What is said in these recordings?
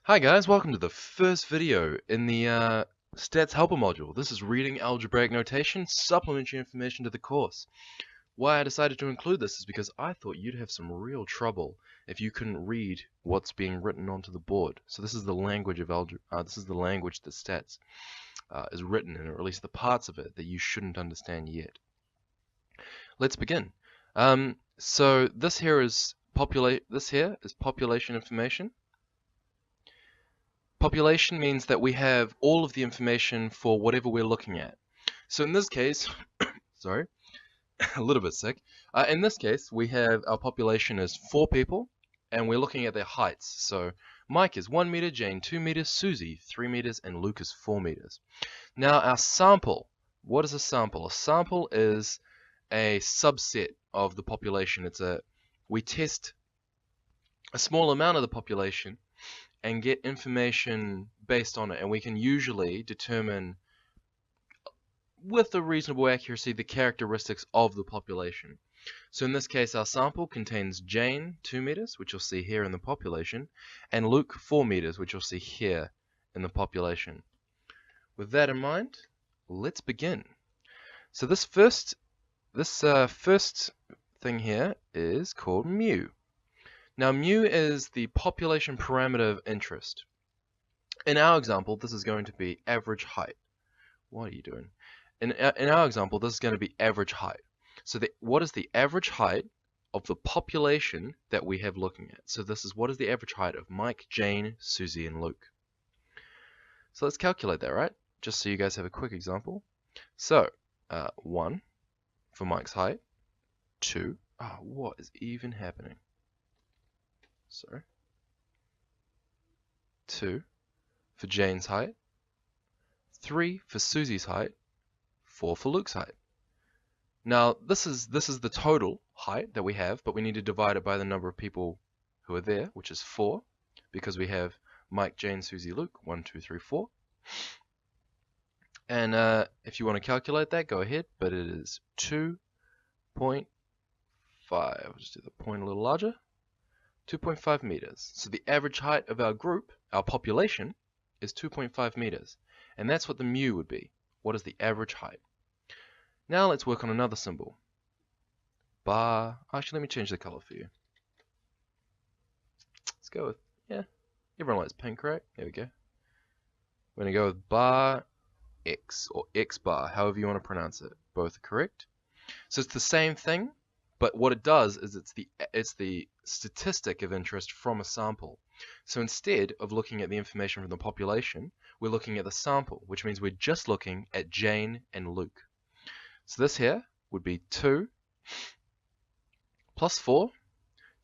Hi guys, welcome to the first video in the Stats Helper module. This is reading algebraic notation, supplementary information to the course. Why I decided to include this is because I thought you'd have some real trouble if you couldn't read what's being written onto the board. So this is the language of this is the language that stats is written in, or at least the parts of it that you shouldn't understand yet. Let's begin. So this here is population information. Population means that we have all of the information for whatever we're looking at. So in this case, sorry, a little bit sick. In this case, we have our population is 4 people, and we're looking at their heights. So Mike is 1 meter, Jane 2 meters, Susie 3 meters, and Luke is 4 meters. Now our sample, what is a sample? A sample is a subset of the population. We test a small amount of the population and get information based on it, and we can usually determine with a reasonable accuracy the characteristics of the population. So in this case, our sample contains Jane 2 meters, which you'll see here in the population, and Luke 4 meters, which you'll see here in the population. With that in mind, let's begin. So this first thing here is called mu. Now mu is the population parameter of interest. In our example, this is going to be average height. What are you doing? In our example, this is going to be average height. So what is the average height of the population that we have looking at? So this is what is the average height of Mike, Jane, Susie, and Luke. So let's calculate that, right? Just so you guys have a quick example. So 1 for Mike's height, 2. What is even happening? Sorry. 2 for Jane's height, 3 for Susie's height, 4 for Luke's height. Now this is the total height that we have, but we need to divide it by the number of people who are there, which is 4, because we have Mike, Jane, Susie, Luke, 1, 2, 3, 4. And if you want to calculate that, go ahead, but it is 2.5. I'll just do the point a little larger. 2.5 meters. So the average height of our group, our population, is 2.5 meters. And that's what the mu would be. What is the average height? Now let's work on another symbol. Bar. Actually, let me change the color for you. Let's go with, everyone likes pink, right? There we go. We're going to go with bar X, or X bar, however you want to pronounce it. Both are correct. So it's the same thing, but what it does is it's the statistic of interest from a sample. So instead of looking at the information from the population, we're looking at the sample, which means we're just looking at Jane and Luke. So this here would be 2 plus 4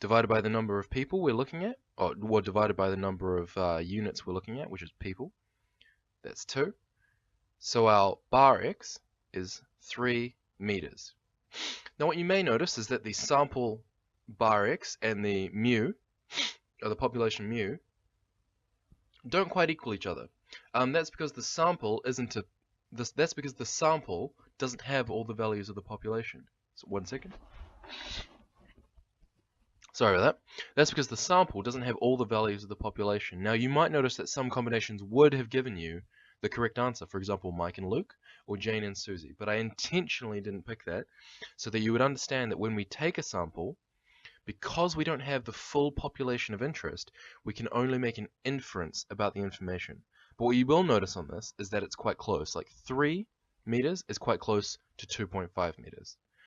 divided by the number of people we're looking at, or divided by the number of units we're looking at, which is people. That's 2. So our bar X is 3 meters. Now what you may notice is that the sample bar X and the mu, or the population mu, don't quite equal each other. That's because the sample doesn't have all the values of the population. So 1 second. Sorry about that. That's because the sample doesn't have all the values of the population. Now you might notice that some combinations would have given you the correct answer. For example, Mike and Luke, or Jane and Susie. But I intentionally didn't pick that so that you would understand that when we take a sample, because we don't have the full population of interest, we can only make an inference about the information. But what you will notice on this is that it's quite close. Like 3 meters is quite close to 2.5 meters.